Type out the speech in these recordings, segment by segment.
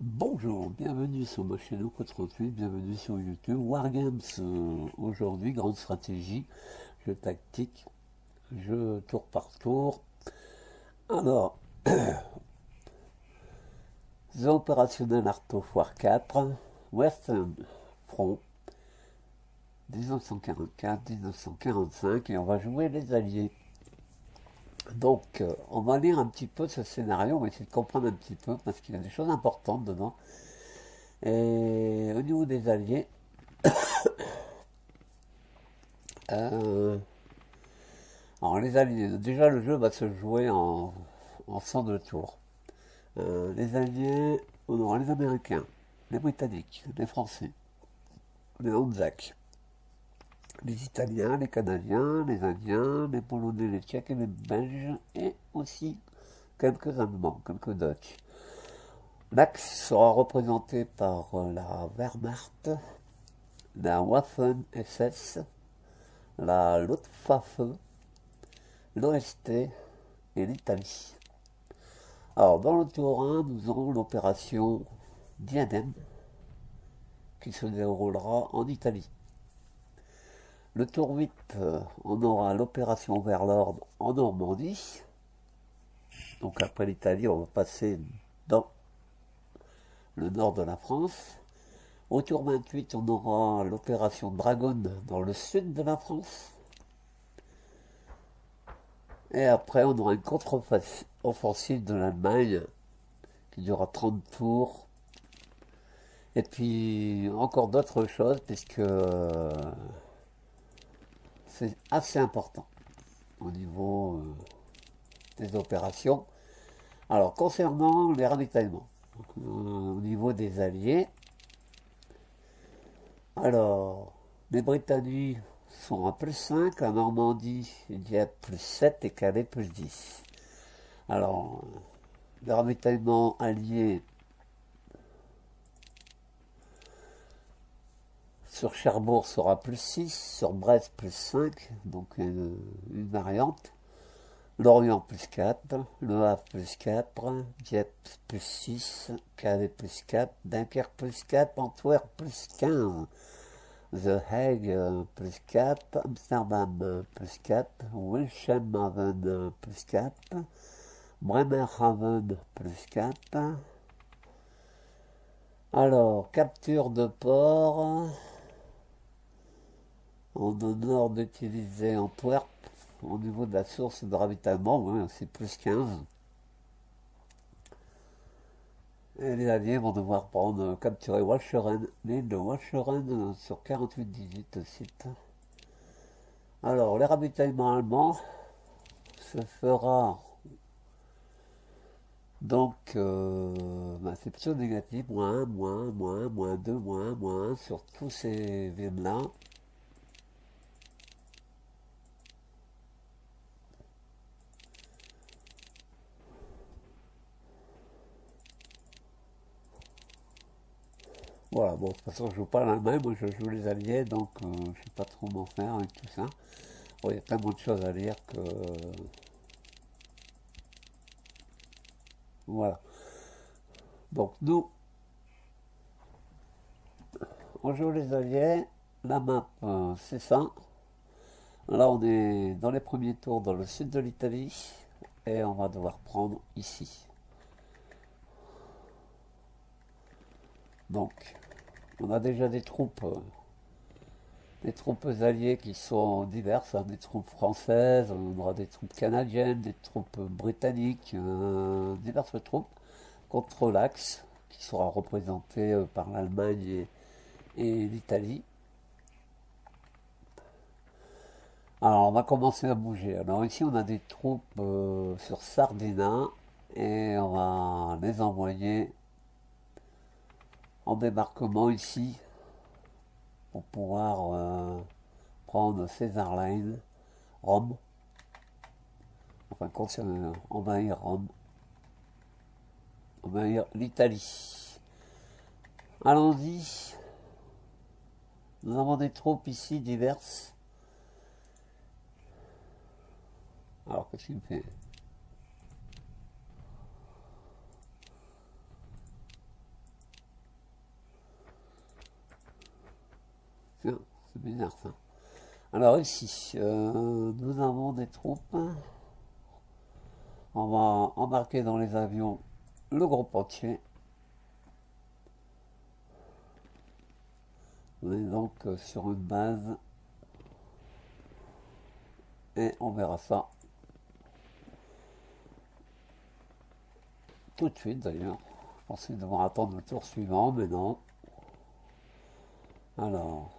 Bonjour, bienvenue sur ma chaîne Oco38, bienvenue sur YouTube. Wargames, aujourd'hui, grande stratégie, jeu tactique, jeu tour par tour. Alors, The Operational Art of War 4, Western Front, 1944-1945, et on va jouer les alliés. Donc, on va lire un petit peu ce scénario, on va essayer de comprendre un petit peu, parce qu'il y a des choses importantes dedans. Et au niveau des alliés, euh, alors les alliés, déjà le jeu va se jouer en 102 tours. Les alliés, on aura les Américains, les Britanniques, les Français, les Anzacs, les Italiens, les Canadiens, les Indiens, les Polonais, les Tchèques et les Belges, et aussi quelques Allemands, quelques Dutch. L'Axe sera représenté par la Wehrmacht, la Waffen-SS, la Luftwaffe, l'OST et l'Italie. Alors, dans le tour 1, nous aurons l'opération Diadème qui se déroulera en Italie. Le tour 8, on aura l'opération Overlord en Normandie. Donc après l'Italie, on va passer dans le nord de la France. Au tour 28, on aura l'opération Dragon dans le sud de la France. Et après, on aura une contre-offensive de l'Allemagne qui durera 30 tours. Et puis encore d'autres choses, puisque c'est assez important au niveau des opérations. Alors, concernant les ravitaillements, au niveau des alliés, alors, les Britanniques sont à +5, en Normandie, il y a +7 et Calais +10. Alors, le ravitaillement allié sur Cherbourg sera +6, sur Brest +5, donc une variante. Lorient +4, Le Havre +4, Dieppe +6, Calais +4, Dunkerque +4, Antwerp +15, The Hague +4, Amsterdam +4, Wilhelmshaven +4, Bremerhaven +4. Alors, capture de port, on honore d'utiliser Antwerp au niveau de la source de ravitaillement, ouais, c'est +15. Et les alliés vont devoir prendre, capturer Walcheren, l'île de Walcheren sur 48-18 site. Alors, les ravitaillements allemands se fera donc, c'est plutôt négatif, moins 1, moins 2, moins 1 sur tous ces villes-là. Voilà, bon, de toute façon, je joue pas l'Allemagne, moi je joue les Alliés, donc je sais pas trop comment faire avec tout ça. Bon, il y a tellement de choses à lire que. Voilà. Donc, nous, on joue les Alliés, la map, c'est ça. Là, on est dans les premiers tours dans le sud de l'Italie, et on va devoir prendre ici. Donc, on a déjà des troupes alliées qui sont diverses, hein, des troupes françaises, on aura des troupes canadiennes, des troupes britanniques, diverses troupes contre l'Axe, qui sera représenté par l'Allemagne et l'Italie. Alors on va commencer à bouger. Alors ici on a des troupes sur Sardina et on va les envoyer en débarquement ici pour pouvoir prendre César Line, Rome, enfin envahir Rome, envahir l'Italie. Allons-y. Nous avons des troupes ici diverses. Alors qu'est-ce qu'il me fait? C'est bizarre ça. Alors ici, nous avons des troupes. On va embarquer dans les avions le groupe entier. On est donc sur une base. Et on verra ça tout de suite d'ailleurs. Je pensais devoir attendre le tour suivant, mais non. Alors,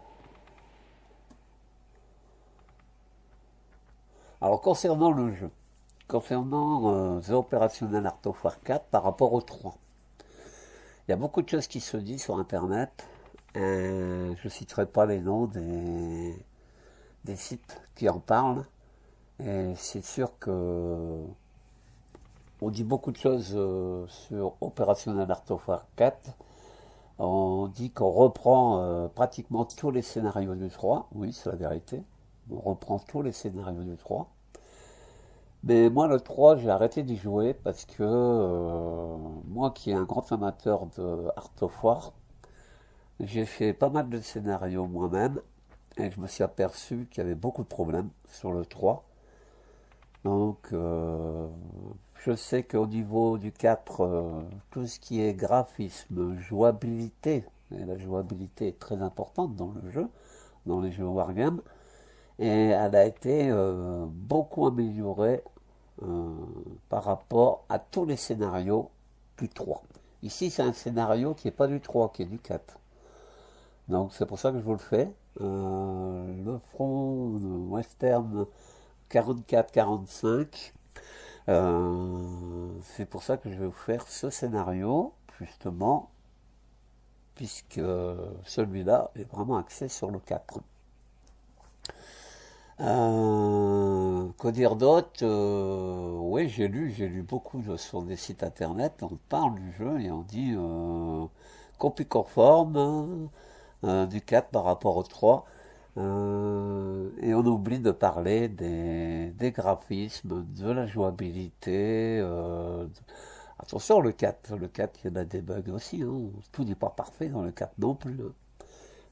concernant le jeu, concernant The Operational Art of War 4 par rapport au 3, il y a beaucoup de choses qui se disent sur internet. Je ne citerai pas les noms des sites qui en parlent. Et c'est sûr que on dit beaucoup de choses sur Operational Art of War 4. On dit qu'on reprend pratiquement tous les scénarios du 3. Oui, c'est la vérité. On reprend tous les scénarios du 3. Mais moi, le 3, j'ai arrêté d'y jouer parce que moi qui est un grand amateur de Art of War, j'ai fait pas mal de scénarios moi-même et je me suis aperçu qu'il y avait beaucoup de problèmes sur le 3. Donc, je sais qu'au niveau du 4, tout ce qui est graphisme, jouabilité, et la jouabilité est très importante dans le jeu, dans les jeux Wargame, et elle a été beaucoup améliorée par rapport à tous les scénarios du 3. Ici, c'est un scénario qui n'est pas du 3, qui est du 4. Donc, c'est pour ça que je vous le fais. Le front western 44-45. C'est pour ça que je vais vous faire ce scénario, justement, puisque celui-là est vraiment axé sur le 4. Quoi dire d'autre? Oui, j'ai lu beaucoup sur des sites internet. On parle du jeu et on dit copie conforme du 4 par rapport au 3. Et on oublie de parler des graphismes, de la jouabilité. Attention, le 4, il y en a des bugs aussi. Hein. Tout n'est pas parfait dans le 4 non plus. Hein.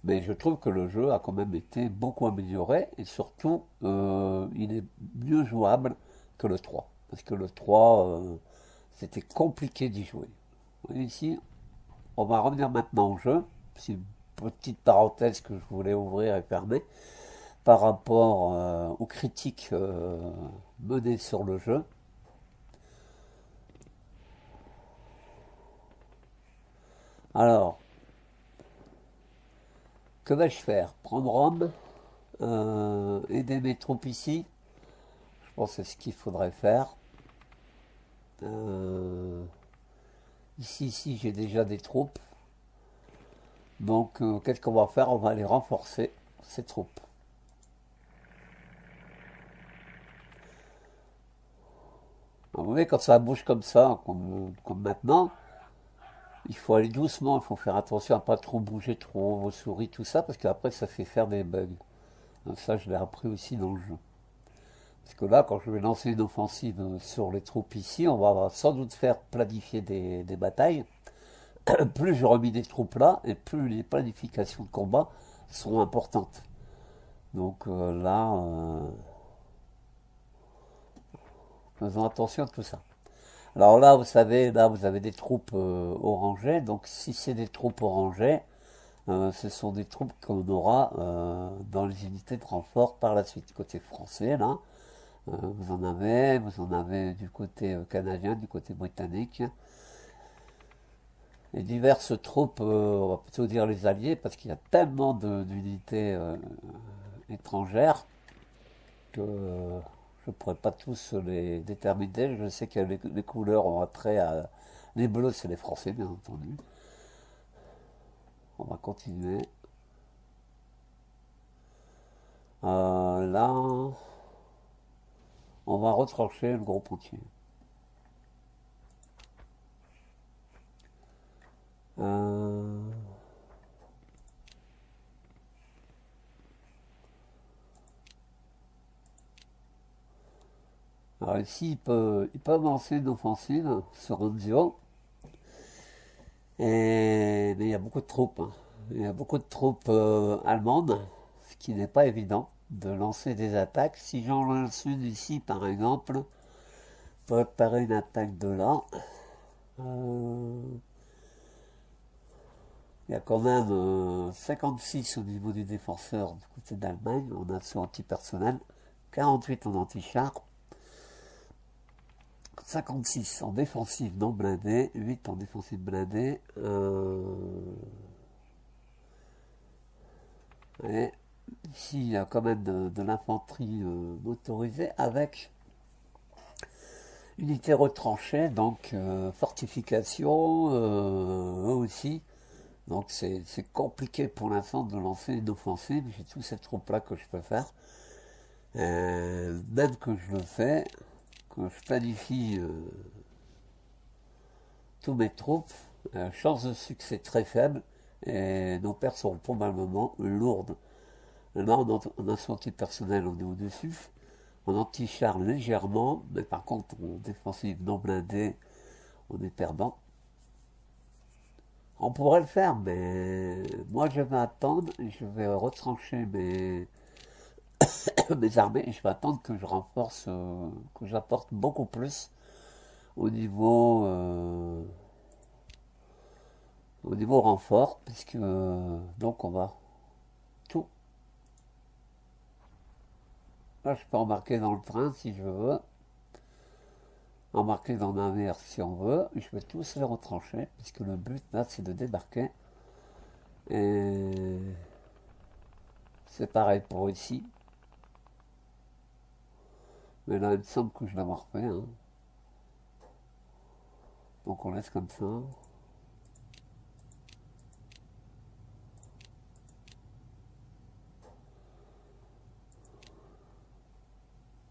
Mais je trouve que le jeu a quand même été beaucoup amélioré et surtout, il est mieux jouable que le 3. Parce que le 3, c'était compliqué d'y jouer. Vous voyez ici, on va revenir maintenant au jeu. C'est une petite parenthèse que je voulais ouvrir et fermer par rapport aux critiques menées sur le jeu. Alors, que vais-je faire? Prendre Rome, aider mes troupes ici. Je pense que c'est ce qu'il faudrait faire. Ici, j'ai déjà des troupes. Donc, qu'est-ce qu'on va faire? On va aller renforcer ces troupes. Alors, vous voyez, quand ça bouge comme ça, comme maintenant, il faut aller doucement, il faut faire attention à pas trop bouger trop vos souris, tout ça, parce qu'après ça fait faire des bugs. Donc ça, je l'ai appris aussi dans le jeu. Parce que là, quand je vais lancer une offensive sur les troupes ici, on va sans doute faire planifier des batailles. Plus je remis des troupes là, et plus les planifications de combat seront importantes. Donc là, faisons attention à tout ça. Alors là, vous savez, là, vous avez des troupes orangées. Donc, si c'est des troupes orangées, ce sont des troupes qu'on aura dans les unités de renfort par la suite. Côté français, là, vous en avez du côté canadien, du côté britannique. Et diverses troupes, on va plutôt dire les alliés, parce qu'il y a tellement d'unités étrangères que je ne pourrais pas tous les déterminer. Je sais que les couleurs ont attrait à... Les bleus, c'est les Français, bien entendu. On va continuer. Là, on va retrancher le groupe entier. Alors ici, il peut lancer une offensive sur Anzio. Mais il y a beaucoup de troupes. Hein. Il y a beaucoup de troupes allemandes, ce qui n'est pas évident de lancer des attaques. Si j'en lance une ici, par exemple, pour préparer une attaque de là, il y a quand même 56 au niveau du défenseur du côté d'Allemagne en assaut antipersonnel, 48 en anti-char, 56 en défensive non blindée, 8 en défensive blindée. Et ici, il y a quand même de l'infanterie motorisée avec unité retranchée, donc fortification aussi. Donc c'est compliqué pour l'instant de lancer une offensive. J'ai tous ces troupes-là que je peux faire. Même que je le fais, que je planifie tous mes troupes, chance de succès très faible et nos pertes seront probablement lourdes. Là, on a son anti-personnel, on est au-dessus. En anti-char légèrement, mais par contre, en défensive non blindée, on est perdant. On pourrait le faire, mais moi je vais attendre, je vais retrancher mes armées et je vais attendre que je renforce, que j'apporte beaucoup plus au niveau renfort, puisque donc on va tout. Là, je peux embarquer dans le train si je veux, embarquer dans un navire si on veut, et je vais tous les retrancher, puisque le but là c'est de débarquer. Et c'est pareil pour ici. Mais là, il me semble que je l'ai refait. Hein. Donc on laisse comme ça.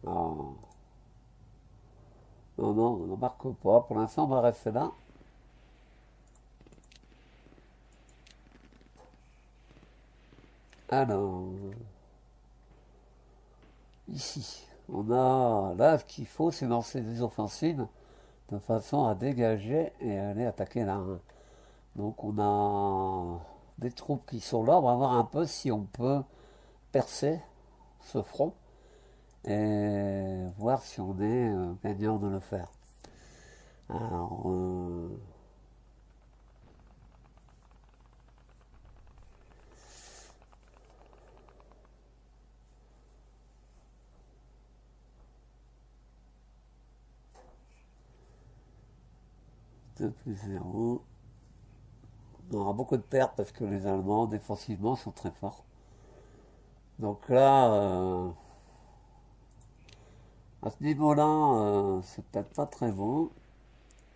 Ah. Non, non, on n'embarque pas. Pour l'instant, on va rester là. Alors, ici, on a là, ce qu'il faut, c'est lancer des offensives de façon à dégager et aller attaquer là. Hein. Donc on a des troupes qui sont là. On va voir un peu si on peut percer ce front et voir si on est gagnant de le faire. Alors, deux plus 0. On aura beaucoup de pertes parce que les Allemands défensivement sont très forts. Donc là, à ce niveau-là, c'est peut-être pas très bon.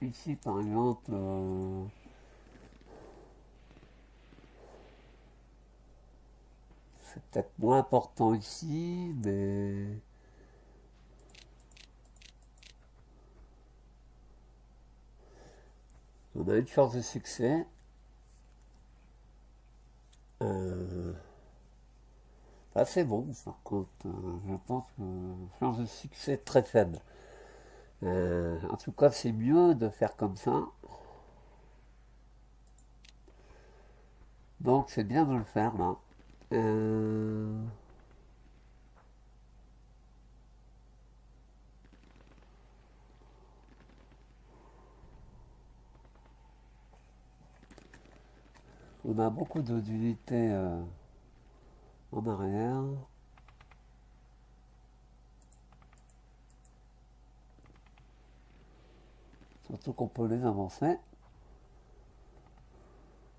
Ici, par exemple, c'est peut-être moins important ici, mais on a une chance de succès. Là, c'est bon, par contre, je pense que chance de succès très faible. En tout cas, c'est mieux de faire comme ça. Donc, c'est bien de le faire là. On a beaucoup d'unités en arrière. Surtout qu'on peut les avancer.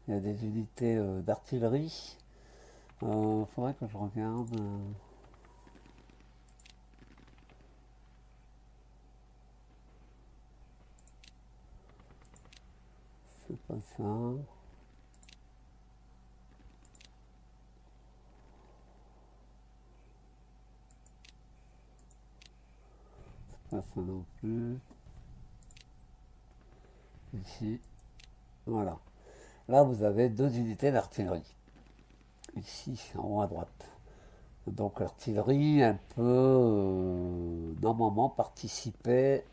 Il y a des unités d'artillerie. Faudrait que je regarde. C'est pas ça. C'est pas ça non plus. Ici. Voilà. Là, vous avez deux unités d'artillerie. Ici, en haut à droite. Donc l'artillerie, elle peut normalement participer.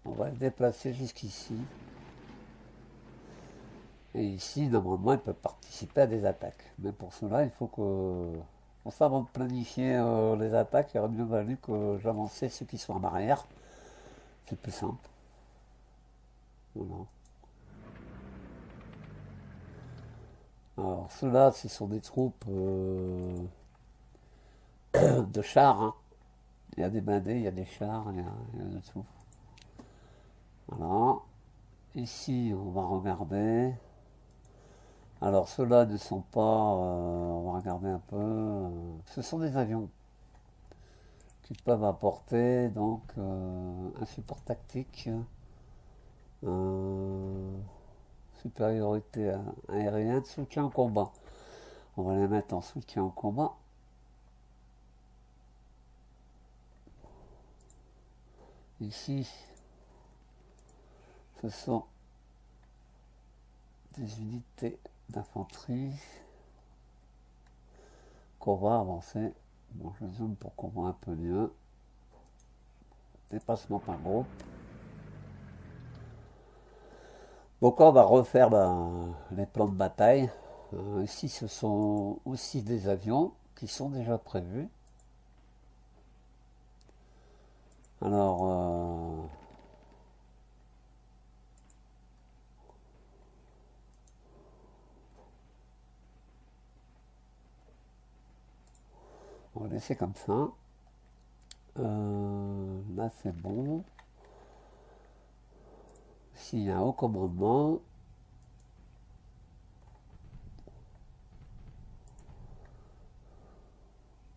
On va le déplacer jusqu'ici. Et ici, normalement, ils peuvent participer à des attaques. Mais pour cela, il faut que... Pour ça, avant de planifier les attaques, il aurait mieux valu que j'avançais ceux qui sont en arrière. C'est plus simple. Voilà. Alors, ceux-là, ce sont des troupes de chars, hein. Il y a des blindés, il y a des chars, il y a de tout. Voilà. Ici, on va regarder. Alors, ceux-là ne sont pas... on va regarder un peu. Ce sont des avions qui peuvent apporter donc un support tactique, supériorité aérienne, soutien au combat. On va les mettre en soutien au combat. Ici, ce sont des unités d'infanterie qu'on va avancer. Bon, je zoome pour qu'on voit un peu mieux. Dépassement par groupe. Donc on va refaire les plans de bataille. Ici, ce sont aussi des avions qui sont déjà prévus. Alors, on va laisser comme ça. Là, c'est bon. S'il y a un haut commandement,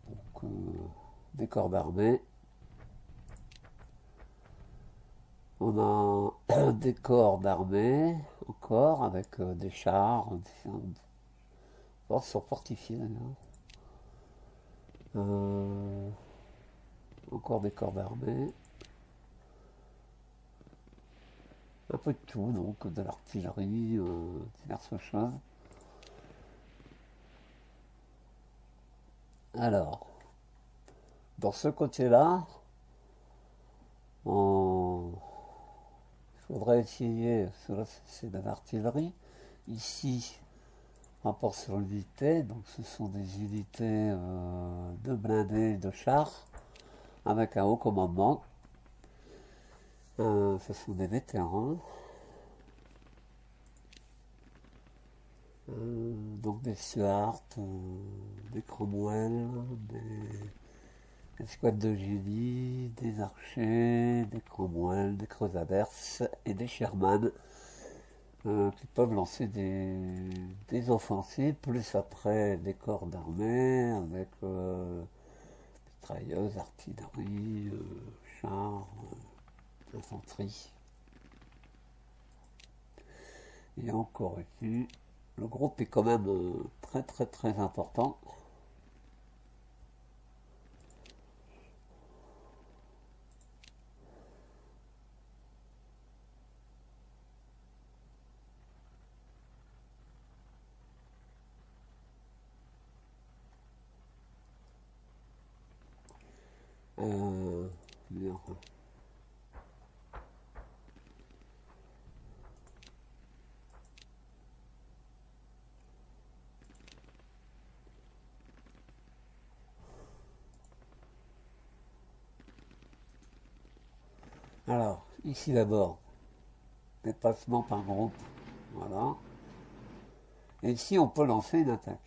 donc, des corps d'armée. On a des corps d'armée encore avec des chars, différentes forces sont fortifiées d'ailleurs. Encore des corps d'armée. Un peu de tout, donc de l'artillerie, diverses choses. Alors, dans ce côté-là, il faudrait essayer, cela c'est de l'artillerie. Ici, rapport sur l'unité, donc ce sont des unités de blindés, de chars, avec un haut commandement. Ce sont des vétérans. Donc des Stuarts, des Cromwell, des squads de génie, des archers, des Cromwell, des Crusaders et des Sherman qui peuvent lancer des offensives, plus après des corps d'armée avec mitrailleuses, artillerie, chars, infanterie. Et encore ici, le groupe est quand même très très très important. Bien. Alors, ici d'abord, déplacement par groupe. Voilà. Et ici, on peut lancer une attaque.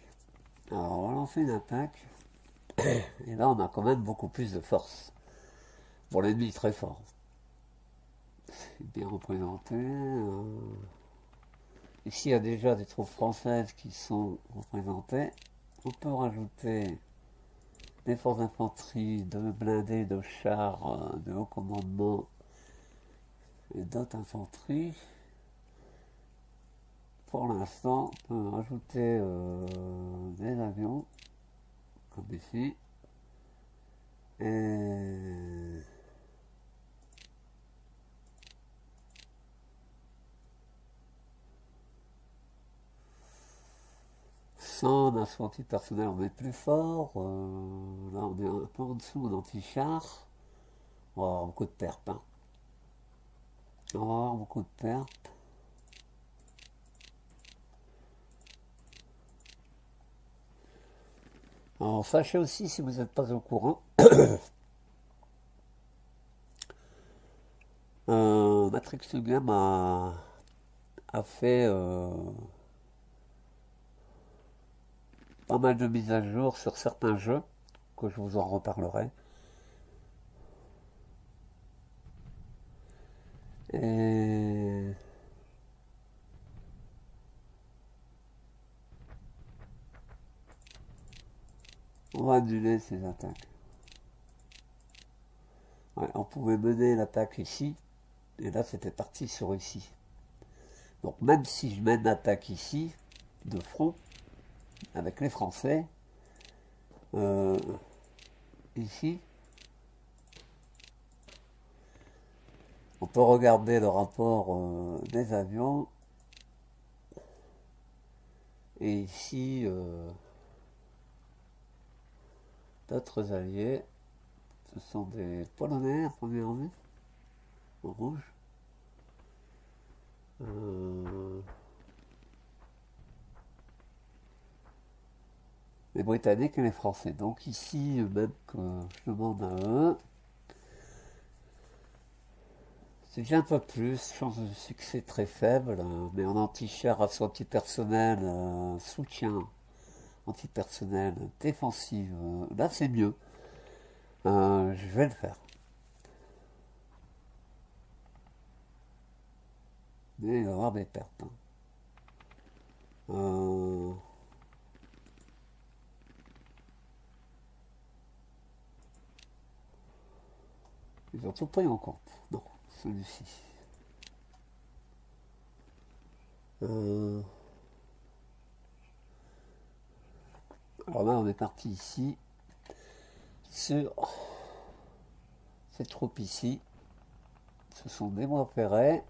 Alors, on va lancer une attaque. Et là, on a quand même beaucoup plus de force. Bon, l'ennemi est très fort. C'est bien représenté. Ici, il y a déjà des troupes françaises qui sont représentées. On peut rajouter des forces d'infanterie, de blindés, de chars, de haut commandement et d'autres infanteries. Pour l'instant, on peut rajouter des avions, comme ici. Et 100 d'infanterie personnelle, on est plus fort. Là, on est un peu en dessous en anti-char. On va avoir beaucoup de pertes. Hein. On va avoir beaucoup de pertes. Alors, sachez aussi, si vous n'êtes pas au courant, Matrix Game a fait pas mal de mises à jour sur certains jeux, que je vous en reparlerai. Et on va annuler ces attaques. Ouais, on pouvait mener l'attaque ici, et là c'était parti sur ici. Donc même si je mène l'attaque ici, de front, avec les Français, euh, ici, on peut regarder le rapport des avions, et ici, d'autres alliés, ce sont des Polonais à première vue, en rouge. Les Britanniques et les Français. Donc ici, même que je demande à eux, c'est déjà un peu plus, chance de succès très faible, mais en anti-char, ration antipersonnel, soutien antipersonnel, défensive, là c'est mieux. Je vais le faire. Mais il va y avoir des pertes. Ils ont tout pris en compte. Non, celui-ci. Alors là, on est parti ici sur ces troupes ici. Ce sont des voies ferrées,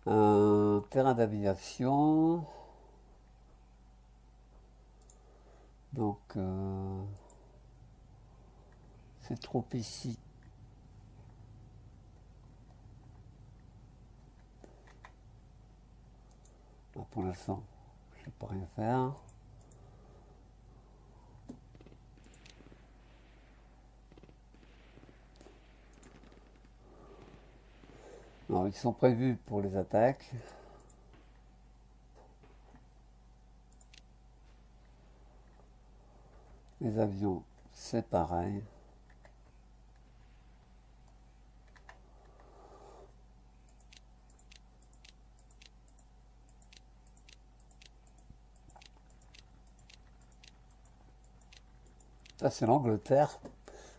un terrain d'aviation. Donc, ces troupes ici. Là, pour l'instant, je ne peux pas rien faire. Non, ils sont prévus pour les attaques. Les avions, c'est pareil. Ça, c'est l'Angleterre.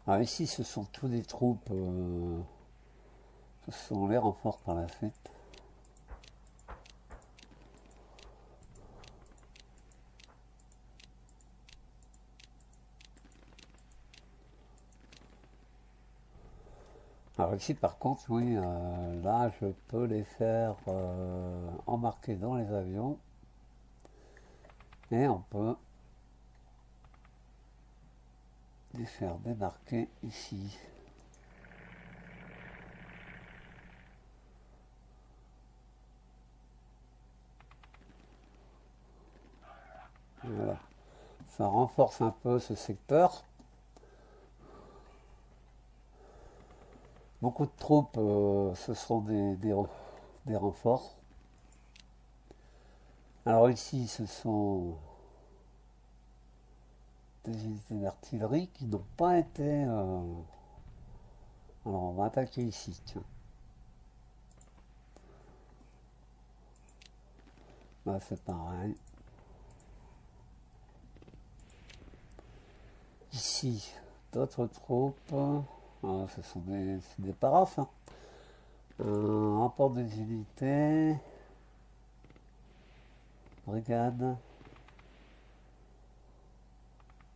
Alors ici, ce sont tous des troupes. Ce sont les renforts par la suite. Alors ici, par contre, oui, là, je peux les faire embarquer dans les avions. Et on peut les faire débarquer ici. Voilà. Ça renforce un peu ce secteur. Beaucoup de troupes, ce sont des renforts. Alors ici, ce sont des unités d'artillerie qui n'ont pas été... Alors on va attaquer ici, tiens. Là c'est pareil. Ici, d'autres troupes. Ah, ce sont des parafs. Hein. Un rapport des unités. Brigade.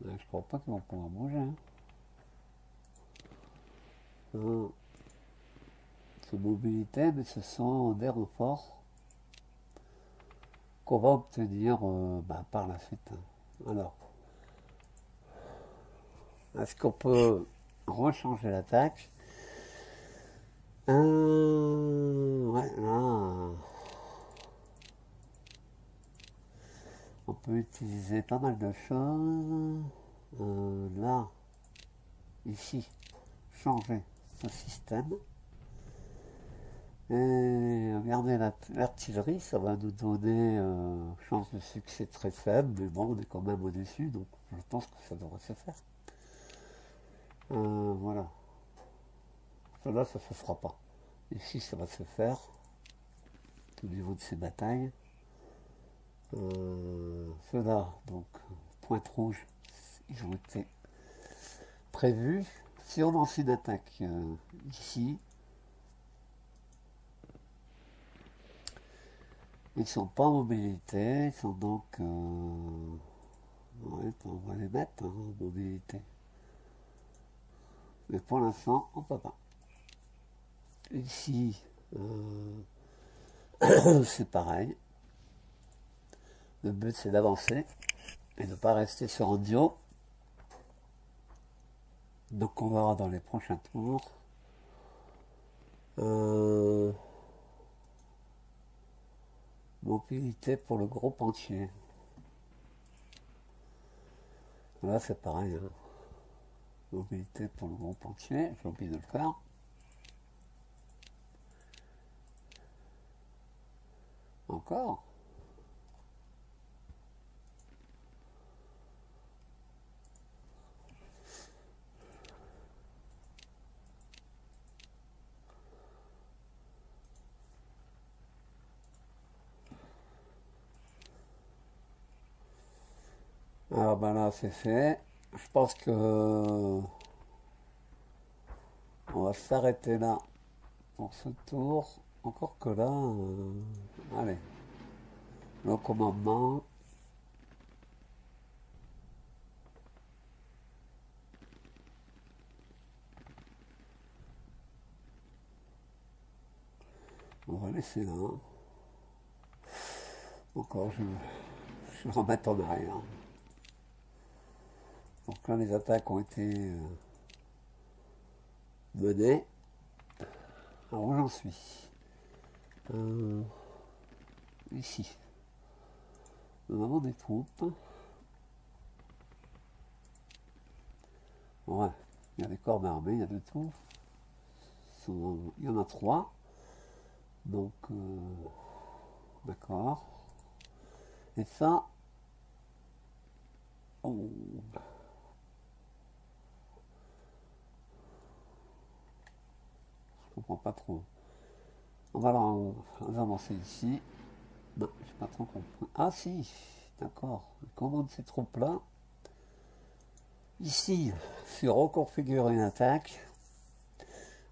Je crois pas qu'ils vont pouvoir bouger. Hein. C'est mobilité, mais ce sont des renforts qu'on va obtenir par la suite. Hein. Alors, est-ce qu'on peut rechanger l'attaque? Ouais, là. On peut utiliser pas mal de choses. Là, ici, changer ce système. Et regardez l'artillerie, ça va nous donner chance de succès très faible, mais bon, on est quand même au-dessus, donc je pense que ça devrait se faire. Voilà. Cela, ça se fera pas. Ici, ça va se faire au niveau de ces batailles. Ceux-là, donc, pointe rouge, ils ont été prévus. Si on lance une attaque ici, ils ne sont pas en mobilité, ils sont donc... ouais, on va les mettre en mobilité. Mais pour l'instant, on ne peut pas. Ici, c'est pareil. Le but, c'est d'avancer et de ne pas rester sur un duo. Donc on verra dans les prochains tours. Mobilité pour le groupe entier. Là c'est pareil. Hein. Mobilité pour le groupe entier. J'ai oublié de le faire. Encore. Alors ben là c'est fait. Je pense que on va s'arrêter là pour ce tour. Encore que là, allez, le commandement. On va laisser là. Encore, je vais remettre en arrière. Donc là, les attaques ont été menées. Alors où j'en suis ici. Nous avons des troupes. Ouais, il y a des corps d'armée, il y a de tout. Il y en a 3. Donc, d'accord. Et ça, oh, je comprends pas trop. On va avancer ici. Non, j'ai pas trop compris. Ah si, d'accord. Commande ces troupes-là. Ici, sur reconfigurer une attaque,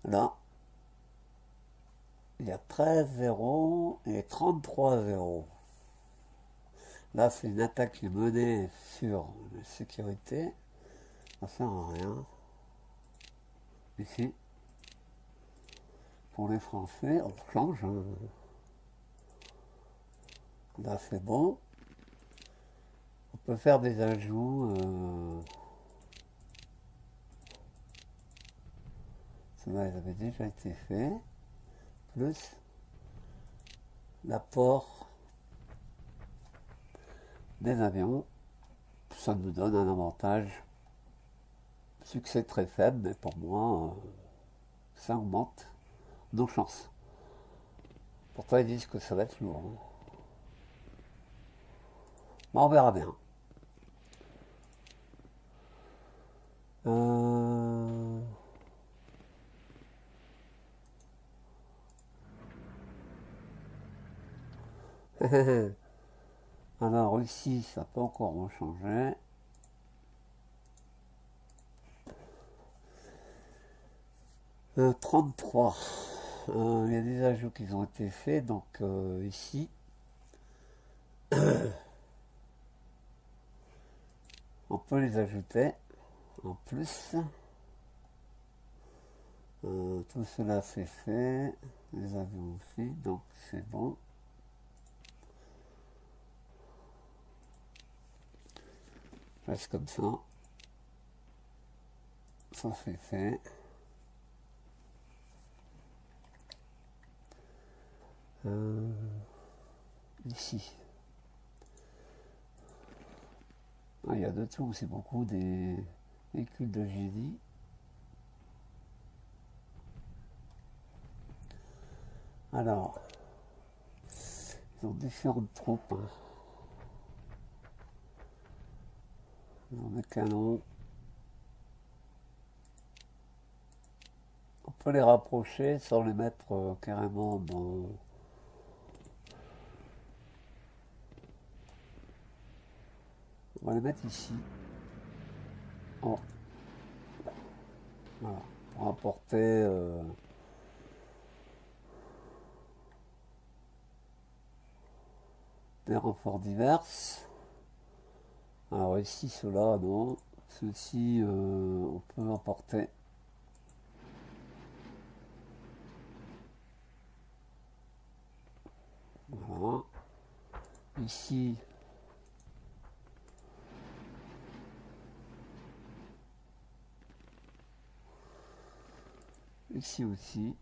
là, il y a 13-0 et 33-0. Là, c'est une attaque qui est menée sur la sécurité. Ça sert à rien. Ici, pour les Français, on change. Là, c'est bon. On peut faire des ajouts. Cela, ils avaient déjà été faits. Plus l'apport des avions. Ça nous donne un avantage. Succès très faible, mais pour moi, ça augmente nos chances. Pourtant, ils disent que ça va être lourd. Hein. Bon, on verra bien. Alors ici, ça peut encore changer. « 33. Il y a des ajouts qui ont été faits, donc ici, on peut les ajouter en plus. Tout cela c'est fait, les avions aussi, donc c'est bon. Je reste comme ça. Ça c'est fait. Ici. Ah, il y a de tout, c'est beaucoup des véhicules de génie. Alors, ils ont différentes troupes, hein. Ils ont des canons. On peut les rapprocher sans les mettre carrément dans... On va les mettre ici. Oh, voilà. Pour apporter des renforts divers. Alors ici, ceux-là, non. Ceux-ci, on peut emporter. Voilà. Ici, ici aussi.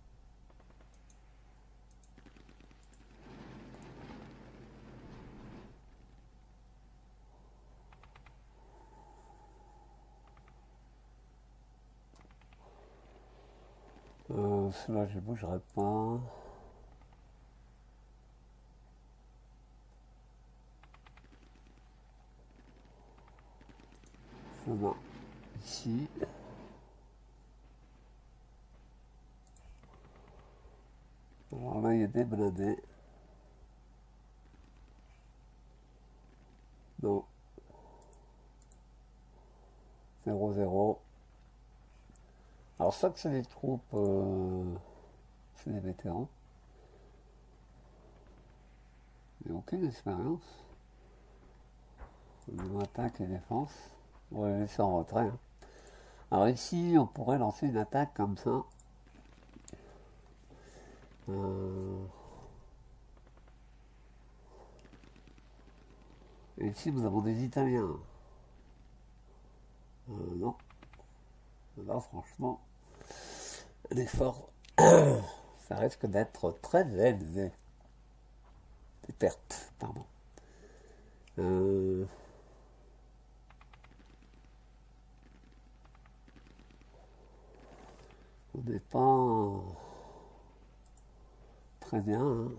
Ceux-là, je ne bougerai pas. Ceux-là, ici. Alors là, il y a des blindés. Non. 0-0. Alors ça que c'est des troupes, c'est des vétérans. Il n'y a aucune expérience. Au niveau attaque et défense. On va les laisser en retrait, hein. Alors ici, on pourrait lancer une attaque comme ça. Et ici, nous avons des Italiens. Non. Là, franchement, l'effort, ça risque d'être très élevé. Des pertes, pardon. On n'est pas très bien, hein.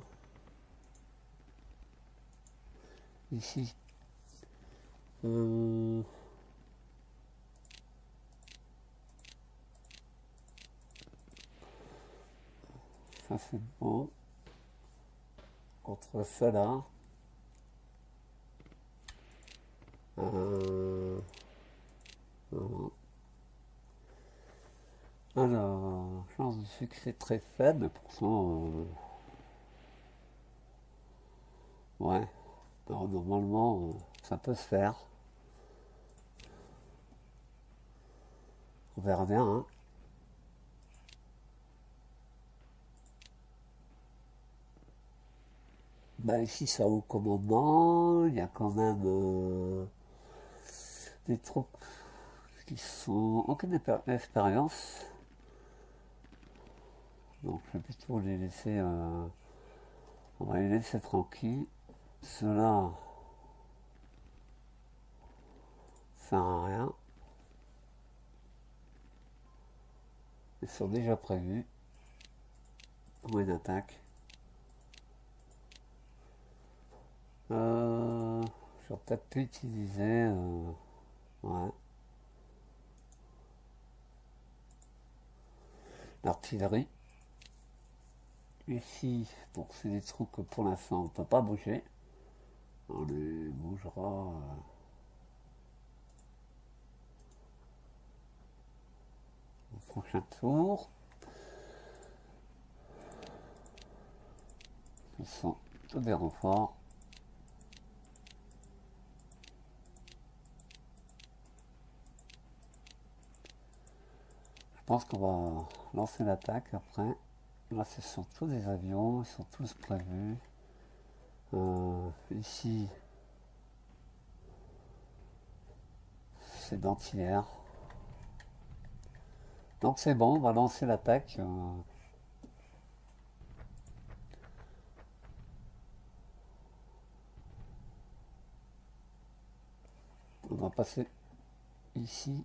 Ici. Ça c'est bon. Contre cela. Voilà. Alors, chance de succès très faible, mais pourtant, ouais. Alors, normalement, ça peut se faire. On verra bien, hein. Bah, ici, ça au commandement, il y a quand même des troupes qui sont aucune expérience. Donc, je vais plutôt les laisser. On va les laisser tranquilles. Cela, ça sert à rien. Ils sont déjà prévus pour une attaque. J'aurais peut-être pu utiliser ouais, l'artillerie. Ici, bon, c'est des trucs que pour l'instant on ne peut pas bouger. On les bougera au prochain tour. Ce sont tous des renforts. Je pense qu'on va lancer l'attaque après. Là, ce sont tous des avions, ils sont tous prévus. Ici, c'est d'antillaire. Donc c'est bon, on va lancer l'attaque. va passer ici.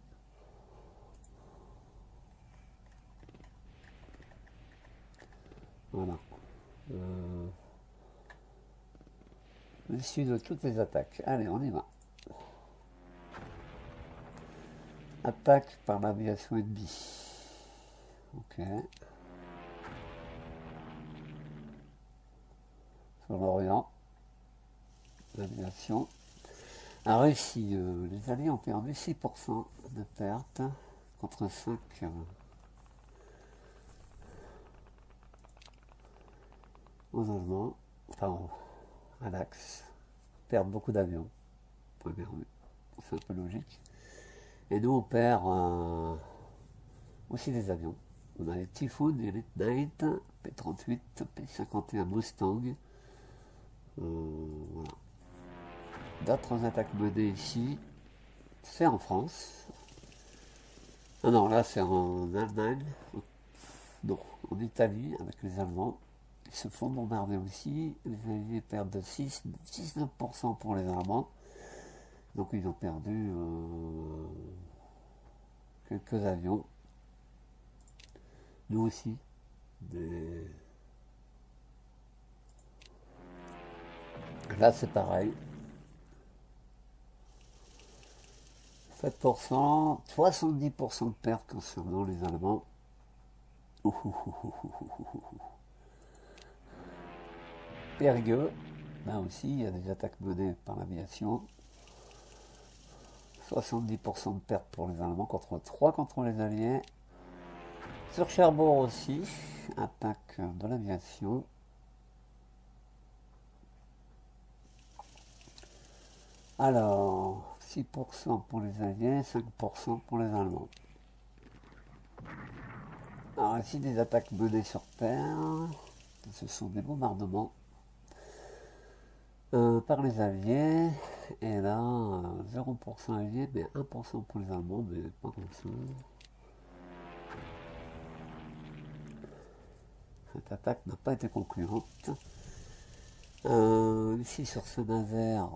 Voilà. L'issue de toutes les attaques. Allez, on y va. Attaque par l'aviation ennemie. Ok. Sur l'Orient. L'aviation a réussi. Les Alliés ont perdu 6% de pertes contre 5 aux Allemands. Enfin, à l'Axe. Perdent beaucoup d'avions. Première vue. C'est un peu logique. Et nous, on perd aussi des avions. On a les Typhoon, les Night, P-38, P-51 Mustang. Voilà. D'autres attaques menées ici, c'est en France. Ah non, là c'est en Allemagne. Non, en Italie, avec les Allemands. Ils se font bombarder aussi. Les Alliés perdent de 19% pour les Allemands. Donc ils ont perdu quelques avions. Nous aussi. Là c'est pareil. 7%, 70% de pertes concernant les Allemands. Périgueux, là aussi il y a des attaques menées par l'aviation. 70% de pertes pour les Allemands contre 3 contre les Alliés. Sur Cherbourg aussi, attaque de l'aviation. Alors, 6% pour les Alliés, 5% pour les Allemands. Alors ici des attaques menées sur terre. Ce sont des bombardements par les Alliés. Et là, 0% Alliés, mais 1% pour les Allemands, mais pas comme ça. Cette attaque n'a pas été concluante. Ici sur Saint-Nazaire,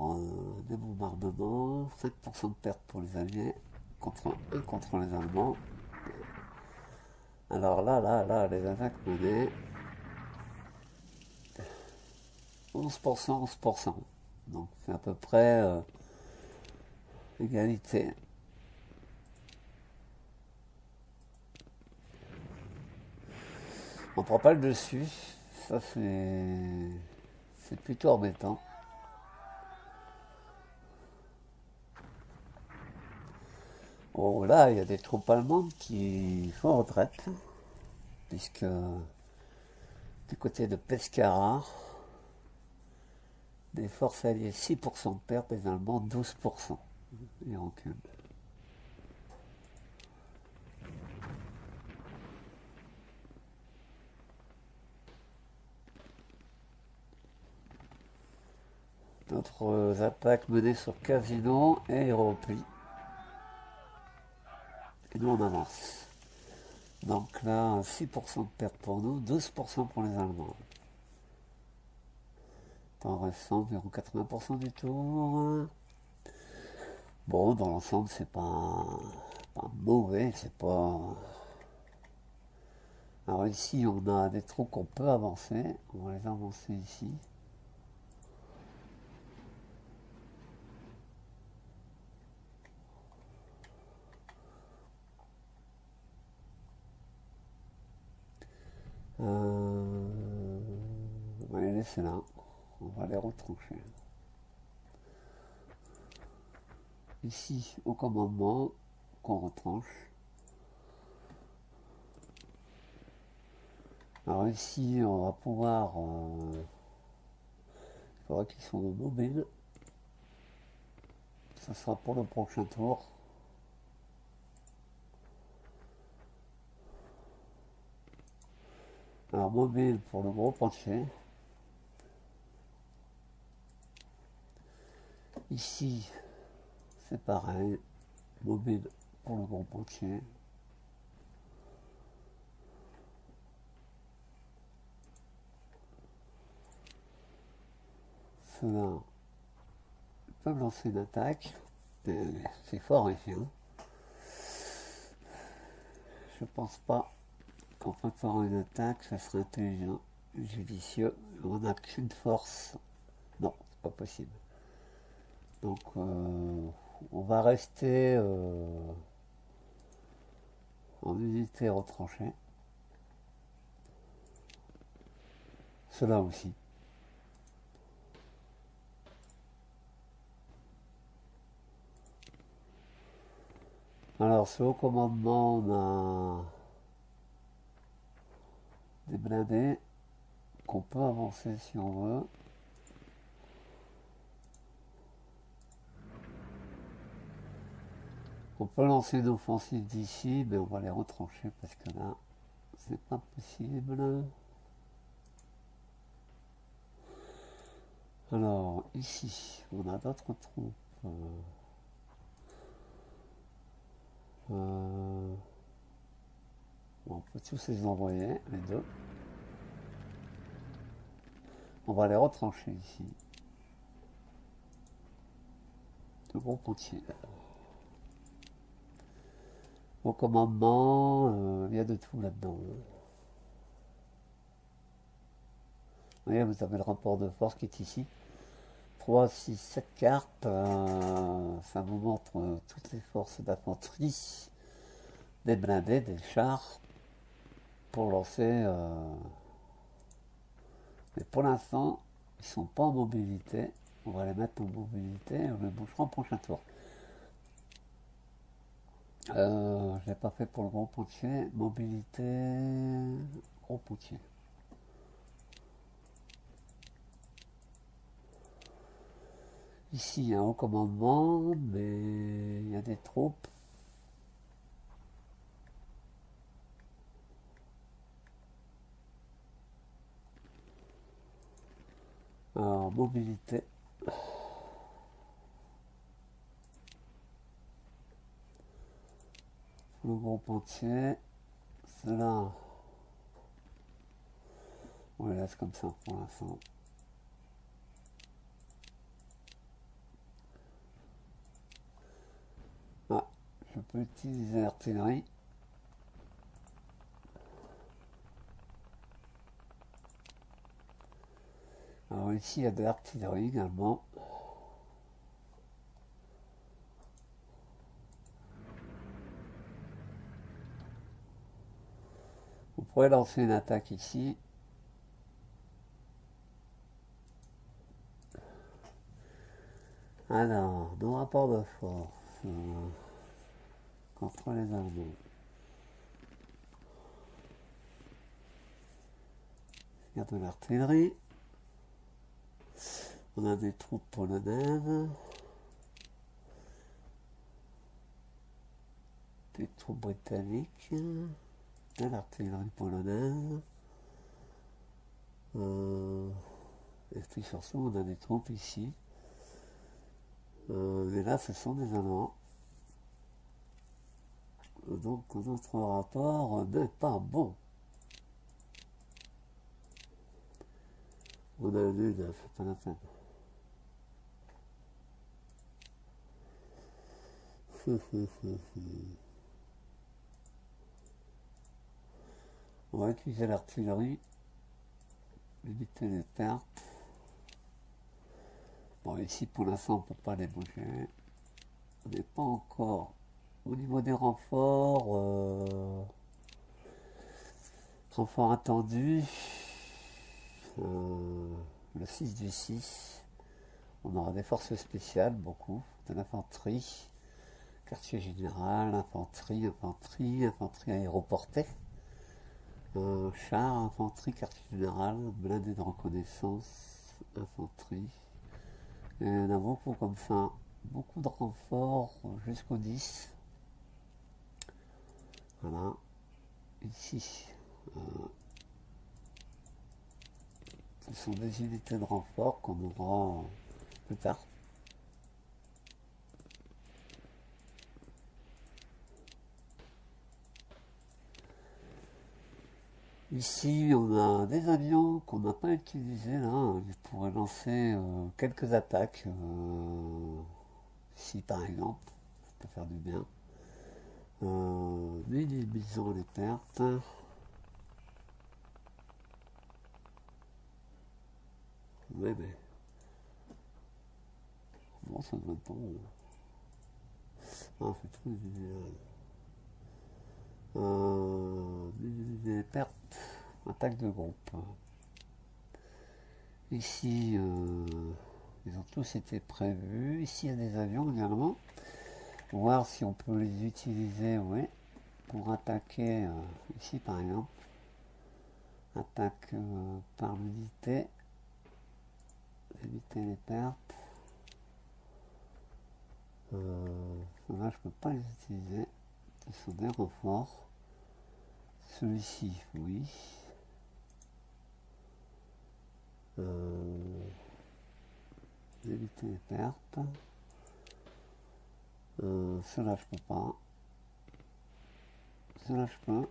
des bombardements, 5% de pertes pour les Alliés, contre 1 contre les Allemands. Alors là, les attaques menées, 11%, 11%. Donc c'est à peu près égalité. On prend pas le dessus, ça c'est plutôt embêtant. Bon là il y a des troupes allemandes qui font en retraite, puisque du côté de Pescara, des forces alliées 6% de pertes, les Allemands 12%. Ils reculent. D'autres attaques menées sur Casino et repli. Et nous on avance. Donc là, 6% de pertes pour nous, 12% pour les Allemands. Temps restant environ 80% du tour. Bon, dans l'ensemble, c'est pas mauvais, c'est pas... Alors ici, on a des troupes qu'on peut avancer. On va les avancer ici. On va les laisser là. On va les retrancher. Ici, au commandement, qu'on retranche. Alors ici, on va pouvoir... il faudra qu'ils soient mobiles. Ça sera pour le prochain tour. Alors mobile pour le gros penché. Ici, c'est pareil. Mobile pour le gros penché. Ceux-là peuvent lancer une attaque. C'est fort ici. Hein. Je pense pas qu'en préparant une attaque, ça serait intelligent, judicieux. On n'a qu'une force. Non, c'est pas possible. Donc, on va rester en unité retranchée. Cela aussi. Alors, ce haut commandement, on a des blindés qu'on peut avancer si on veut. On peut lancer une offensive d'ici, mais on va les retrancher parce que là, c'est pas possible. Alors, ici, on a d'autres troupes. On peut tous les envoyer, les deux. On va les retrancher ici. De gros pontiers. Au commandement, il y a de tout là-dedans. Vous voyez, vous avez le rapport de force qui est ici. 3, 6, 7 cartes. Ça vous montre toutes les forces d'infanterie, des blindés, des chars, pour lancer. Mais pour l'instant, ils ne sont pas en mobilité. On va les mettre en mobilité et on les bouchera au prochain tour. Je ne l'ai pas fait pour le gros pontier. Mobilité, gros pontier. Ici, il y a un haut commandement, mais il y a des troupes. Alors, mobilité. Le gros pontier. Cela, on les laisse comme ça pour l'instant. Ah, je peux utiliser l'artillerie. Alors ici, il y a de l'artillerie également. Vous pourrez lancer une attaque ici. Alors, nos rapports de force contre les Allemands. Il y a de l'artillerie. On a des troupes polonaises. Des troupes britanniques. De l'artillerie polonaise. Et puis surtout, on a des troupes ici. Et là, ce sont des Allemands. Donc, notre rapport n'est pas bon. On a lu, c'est pas la peine. On va utiliser l'artillerie, limiter les pertes. Bon, ici pour l'instant on ne peut pas les bouger. On n'est pas encore au niveau des renforts. Renforts attendus. Le 6 du 6. On aura des forces spéciales, beaucoup. De l'infanterie. Quartier général, infanterie aéroportée. Char, infanterie, quartier général, blindé de reconnaissance, infanterie. Et il y en a beaucoup comme ça, beaucoup de renforts jusqu'au 10. Voilà. Ici, ce sont des unités de renfort qu'on aura plus tard. Ici, on a des avions qu'on n'a pas utilisés là. Ils pourraient lancer quelques attaques Ici par exemple, ça peut faire du bien. Minimisons les pertes. Ouais, mais bon, ça doit être bon. Ah, c'est tout minimiser les pertes. Attaque de groupe. Ici, ils ont tous été prévus. Ici, il y a des avions également. Voir si on peut les utiliser, oui, pour attaquer. Ici, par exemple, attaque par l'unité. Éviter les pertes. Là, je peux pas les utiliser. Ce sont des renforts. Celui-ci, oui. Éviter les pertes. Cela, je peux pas. Cela, je peux.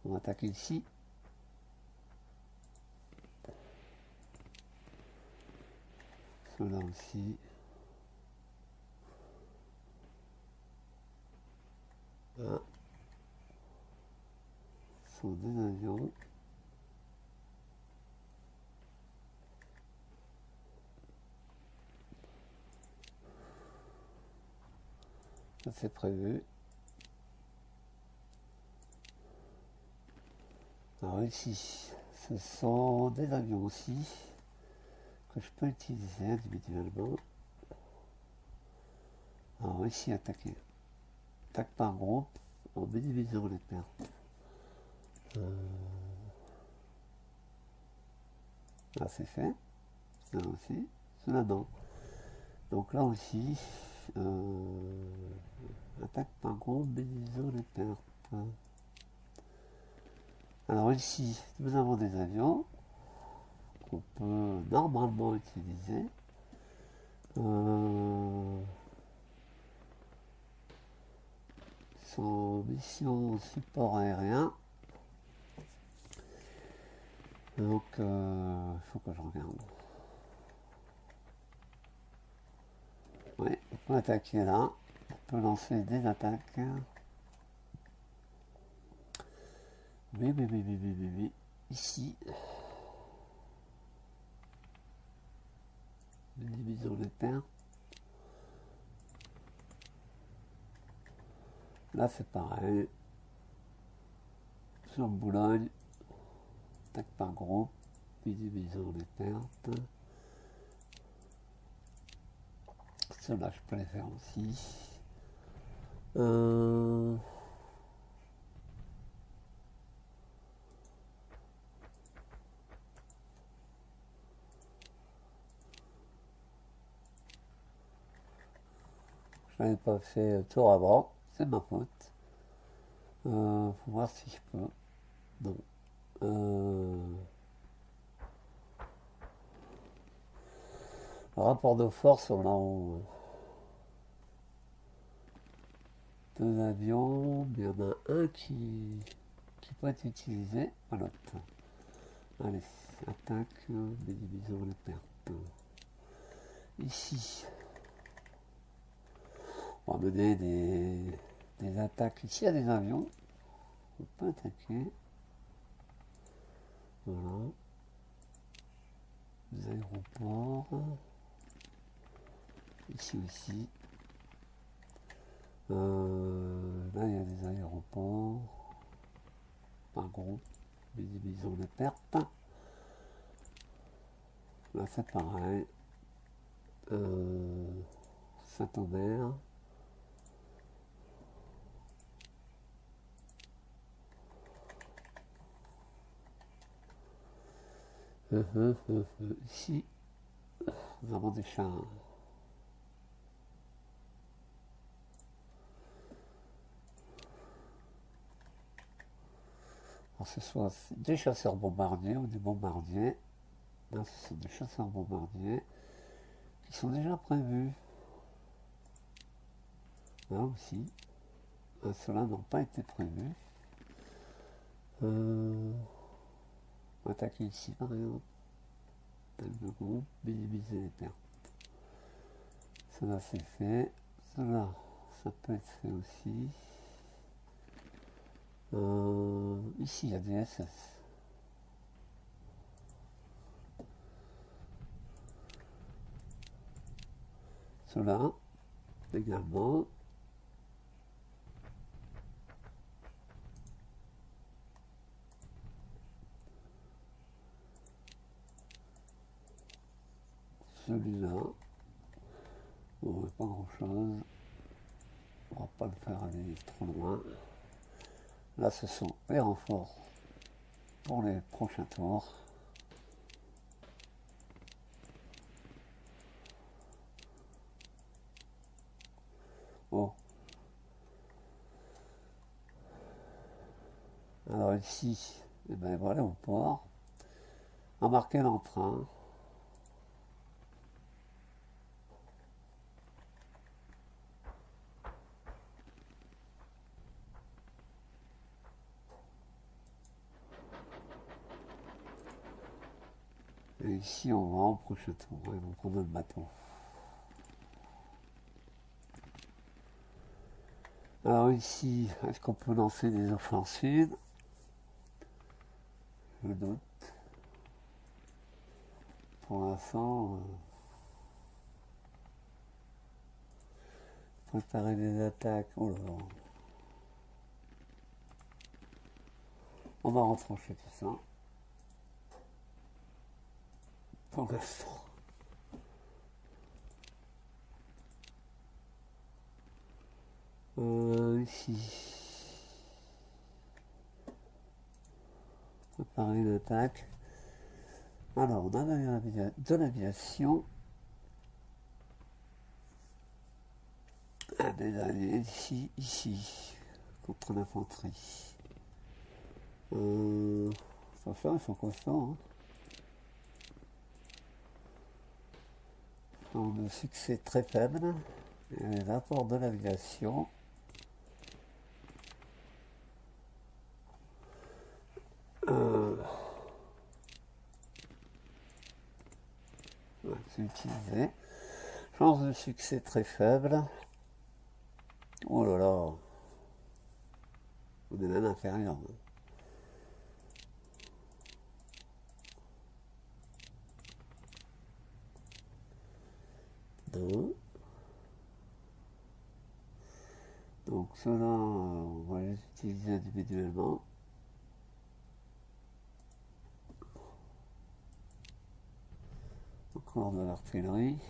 On va attaquer ici. Cela aussi. Là. Ce sont des avions. Ça, c'est prévu. Alors ici, ce sont des avions aussi que je peux utiliser individuellement. Alors ici, attaquer. Attaque par groupe en minimisant les pertes. Là, c'est fait. Cela aussi. Cela non. Donc là aussi, attaque par groupe, minimisant les pertes. Alors ici, nous avons des avions qu'on peut normalement utiliser. Sans mission support aérien. Donc, il faut que je regarde. Oui, on peut attaquer là. On peut lancer des attaques. Oui. Ici. Divisons les pertes. Là, c'est pareil. Sur Boulogne, attaque par groupe, puis divisons les pertes. Cela, je peux les faire aussi. Je n'avais pas fait le tour avant, c'est ma faute. Faut voir si je peux. Non. Le rapport de force, on a en deux avions, mais il y en a un qui peut être utilisé, pas l'autre. Allez, attaque, divisons les pertes. Ici, on va mener des attaques. Ici, il y a des avions. On peut attaquer. Voilà. Des aéroports. Ici aussi. Là, il y a des aéroports. Par groupe. Divisons les pertes. Là, c'est pareil. Saint-Omer. Ici, nous avons des chars. Alors, ce soit des chasseurs bombardiers ou des bombardiers. Là, ce sont des chasseurs bombardiers qui sont déjà prévus. Là aussi. Ceux-là n'ont pas été prévus. Attaquer ici par exemple. Tel de groupe, minimiser les pertes. Cela c'est fait. Cela, ça peut être fait aussi. Ici, il y a des SS. Cela, également. Celui-là. Bon, pas grand chose. On va pas le faire aller trop loin. Là, ce sont les renforts pour les prochains tours. Bon. Alors ici, eh ben voilà au port. Embarquer l'entrain. Et ici, on va au prochain tour. Ils vont prendre le bateau. Alors ici, est-ce qu'on peut lancer des offensives? Je doute. Pour l'instant, préparer des attaques. Oh là là. On va retrancher tout ça. Pour l'instant. Ici. Préparer une attaque. Alors, on a de l'aviation. Des alliés ici, contre l'infanterie. Attention, ils sont constants. Un succès très faible. Et les apports de l'aviation. C'est utilisé. Chance de succès très faible. Oh là là. On est même inférieur. Non. Donc cela, on va les utiliser individuellement. Encore de l'artillerie.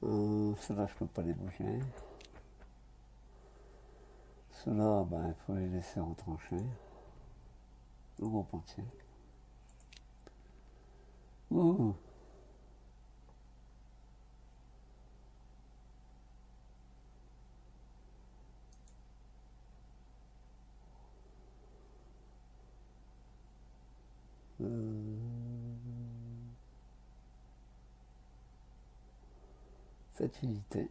Cela, je ne peux pas les bouger. Cela, ben, il faut les laisser retrancher. Le groupe entier. Ouh. Cette unité.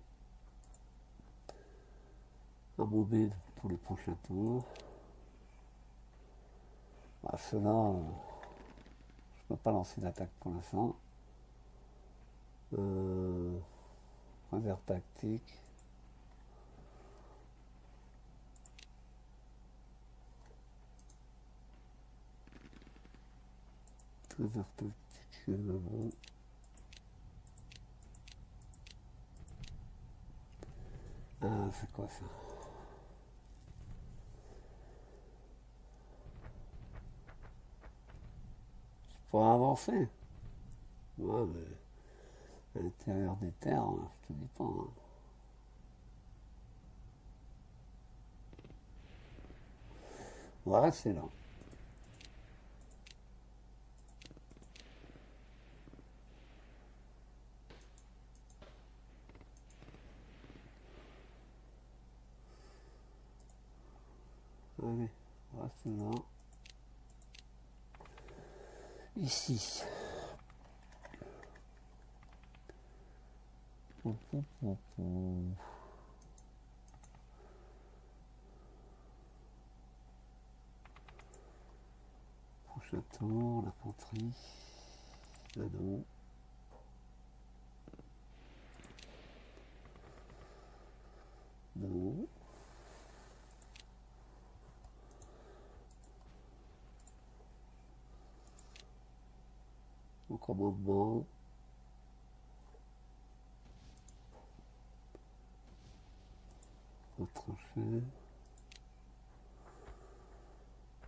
Un mobile pour les prochains tours. Bah, cela, je ne peux pas lancer d'attaque pour l'instant. Réserve tactique. Réserve tactique, bon. Ah, c'est quoi ça? Pour avancer. Ouais, mais à l'intérieur des terres, je te dis pas. On va rester là. Allez, on reste là. Ici. Prochain tour, l'infanterie. Ah non. Non. Au commandement. Au tranché.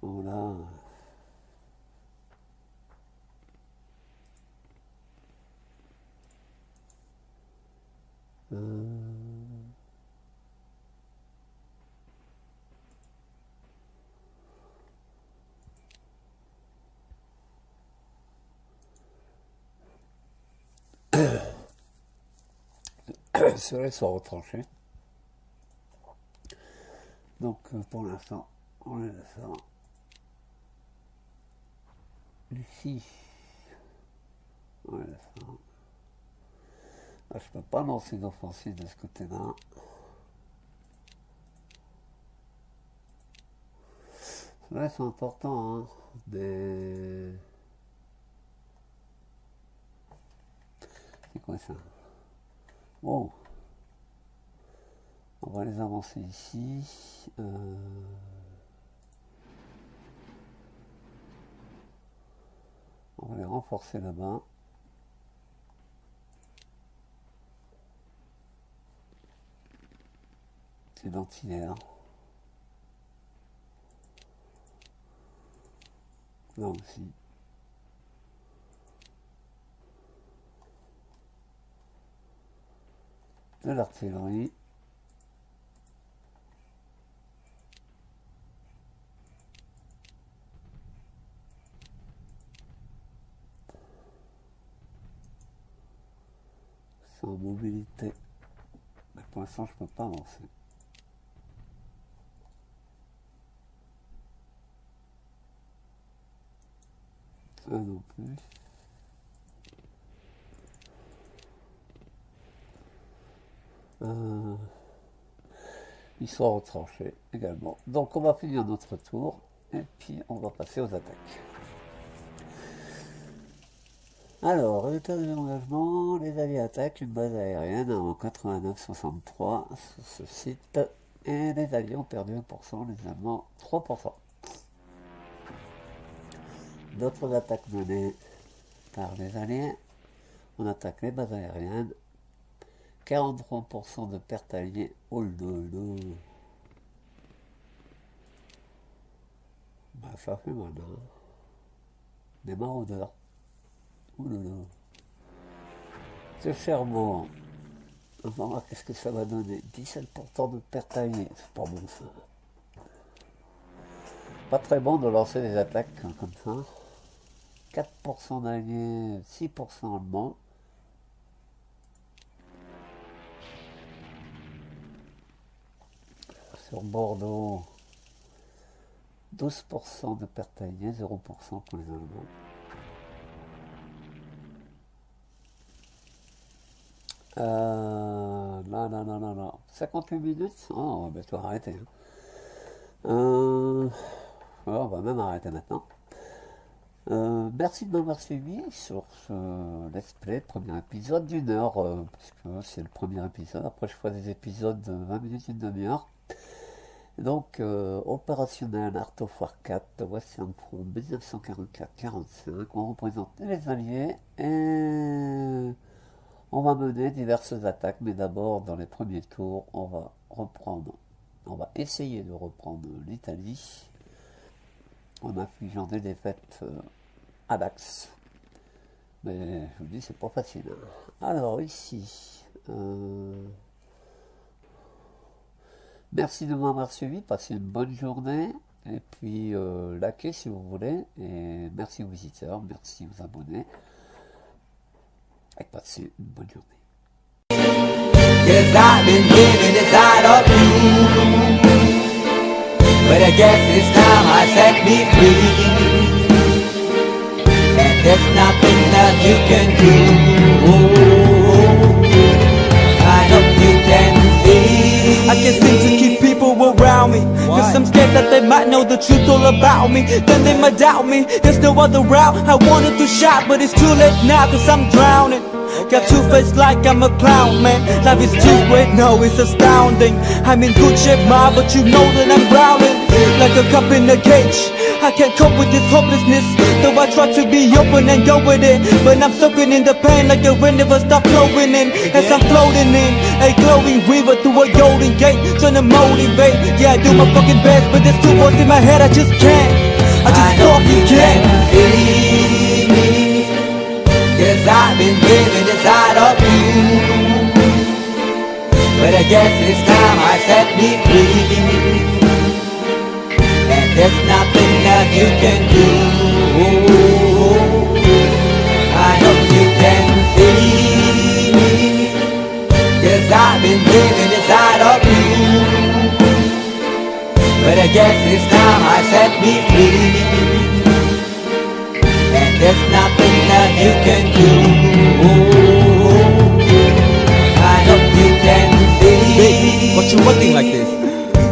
Voilà. Ceux-là sont retranchés. Donc pour l'instant, on est ça. Ici, on est ça. Ah, je peux pas lancer d'offensive de ce côté-là. Là, c'est important, hein. C'est quoi ça? Bon. On va les avancer ici. On va les renforcer là-bas. C'est l'antillaire. Là aussi. De l'artillerie. C'est en mobilité. Mais pour l'instant, je ne peux pas avancer. Ça non plus. Ils sont retranchés également. Donc on va finir notre tour et puis on va passer aux attaques. Alors, résultat de l'engagement, les alliés attaquent une base aérienne en 89-63 sur ce site et les alliés ont perdu 1%, les Allemands 3%. D'autres attaques menées par les alliés, on attaque les bases aériennes, 43% de pertes alliées, oh là. Bah ça fait mal, hein. Des maraudeurs. Oh là là. Ce Cherbourg. On va voir qu'est-ce que ça va donner. 17% de pertes alliées. C'est pas bon ça. Pas très bon de lancer des attaques comme ça. 4% d'alliés, 6% allemands. Sur Bordeaux, 12% de pertes alliées, 0% pour les Allemands. Là. 58 minutes. Oh, on va bientôt arrêter. On va même arrêter maintenant. Merci de m'avoir suivi sur ce let's play, premier épisode d'une heure, parce que c'est le premier épisode. Après, je ferai des épisodes de 20 minutes, une demi-heure. Donc, opérationnel Art of War 4, Western Front 1944-45, on représente les Alliés et on va mener diverses attaques, mais d'abord, dans les premiers tours, on va essayer de reprendre l'Italie en infligeant des défaites à l'axe. Mais je vous dis, c'est pas facile. Alors, ici, merci de m'avoir suivi, passez une bonne journée, et puis likez si vous voulez, et merci aux visiteurs, merci aux abonnés, et passez une bonne journée. Yes, I've been living inside of you, but I guess this time I set me free, and there's nothing that you can do, kind of you can see. I can't seem to keep people around me, cause I'm scared that they might know the truth all about me, then they might doubt me. There's no other route, I wanted to shout, but it's too late now cause I'm drowning. Got two face like I'm a clown, man. Life is too great, no, it's astounding. I'm in good shape, ma, but you know that I'm drowning like a cup in a cage. I can't cope with this hopelessness, though I try to be open and go with it. But I'm soaking in the pain like the wind never stop flowing in. As I'm floating in a glowing river through a golden gate, trying to motivate. Yeah, I do my fucking best, but there's two voices in my head, I just can't. I just fucking can't. See me, 'cause I've been living inside of you. But I guess this time I set me free. There's nothing that you can do. I know you can see me, 'cause I've been living inside of you. But I guess this time I set me free. And there's nothing that you can do. I know you can see. Babe, what you looking like this?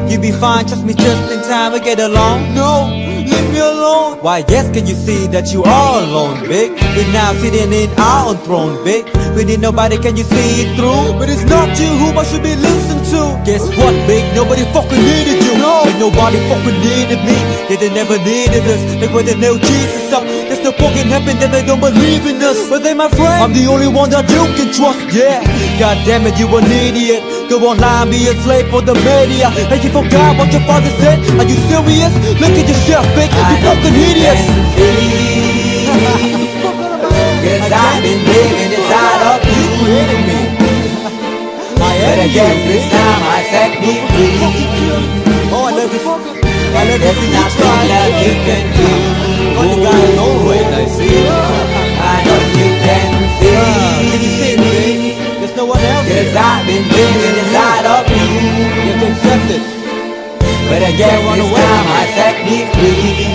You be fine, trust me, just in time we get along. No, leave me alone. Why, yes, can you see that you are alone, big? We're now sitting in our own throne, big. We need nobody, can you see it through? But it's not you who I should be listening to. Guess what, big? Nobody fucking needed you. No, and nobody fucking needed me. They never needed us. Like when they nailed Jesus up, there's no fucking heaven that they don't believe in us. But they my friend, I'm the only one that you can trust. Yeah, god damn it, you an idiot. Go online, be a slave for the media. And you forgot what your father said. Are you serious? Look at yourself, big. You fucking idiots. Cause I've been living inside of you. But I guess this time I set me free. Oh, I love this. I love There's this. nothing that you can do. But the guy is always nice. See? I know you can Can you see see me? There's no one else Cause here. I've been living inside of you. You have to accept it. But I guess this time I set me free.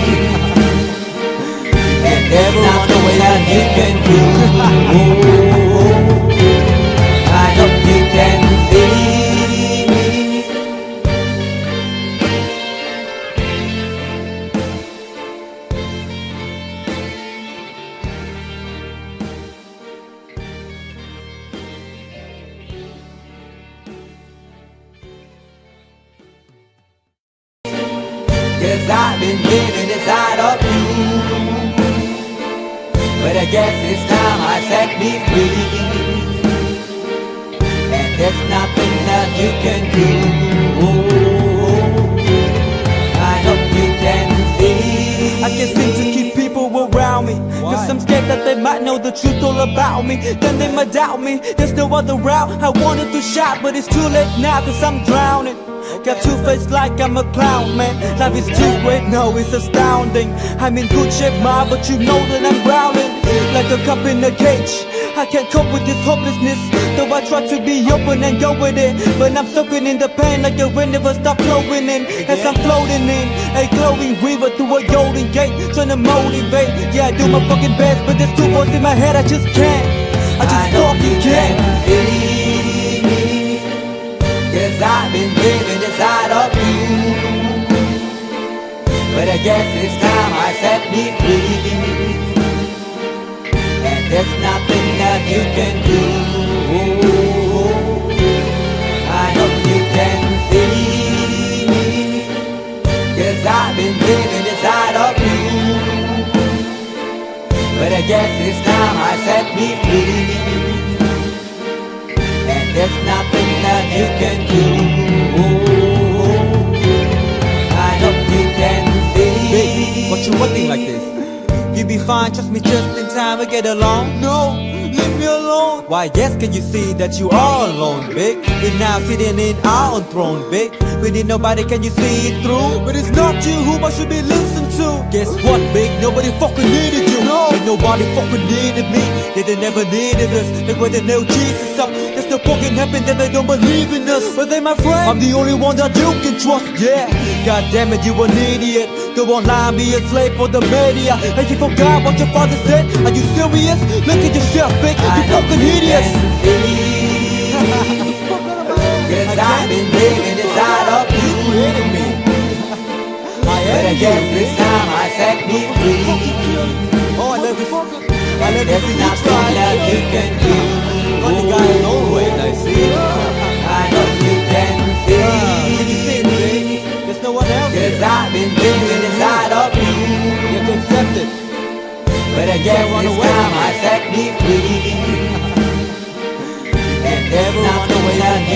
And there's nothing that you can do. I know you can see me. Cause I've been living inside of you. But I guess this time I set me free. And there's nothing that you can do. I know you can see. I can't seem to keep people around me. Cause I'm scared that they might know the truth all about me. Then they might doubt me. There's no other route. I wanted to shout, but it's too late now cause I'm drowning. Got two face like I'm a clown, man. Life is too great, no, it's astounding. I'm in good shape, ma, but you know that I'm drowning like a cup in a cage. I can't cope with this hopelessness, though I try to be open and go with it. But I'm soaking in the pain like the wind never stop flowing in. As I'm floating in a glowing river through a golden gate, trying to motivate. Yeah, I do my fucking best, but there's two voices in my head, I just can't. I just fucking can't. Cause I've been living inside of you. But I guess this time I set me free. And there's nothing that you can do. I know you can see me. Cause I've been living inside of you. But I guess this time I set me free. And there's nothing that you can do. I know you can see. Babe, what you looking like this? You be fine, trust me, just in time we get along. No, leave me alone. Why, yes, can you see that you are alone, big? We're now sitting in our own throne, big. We need nobody, can you see it through? But it's not you who I should be listening to. Guess what, big? Nobody fucking needed you. No, and nobody fucking needed me. They never needed us. Like when they nailed Jesus up, there's no fucking heaven that they don't believe in us. But they my friend, I'm the only one that you can trust. Yeah, god damn it, you an idiot. Go online, be a slave for the media. And you forgot what your father said. Are you serious? Look at yourself, big. You fucking idiots. Cause I've been living inside of you. But I guess this time I set me free. Oh, I love this. I love There's this. nothing that you can do. no one else Cause here. I've been living inside of you. You have to accept it. But I guess run this away time from I it. set me free. And there's Never run nothing away that from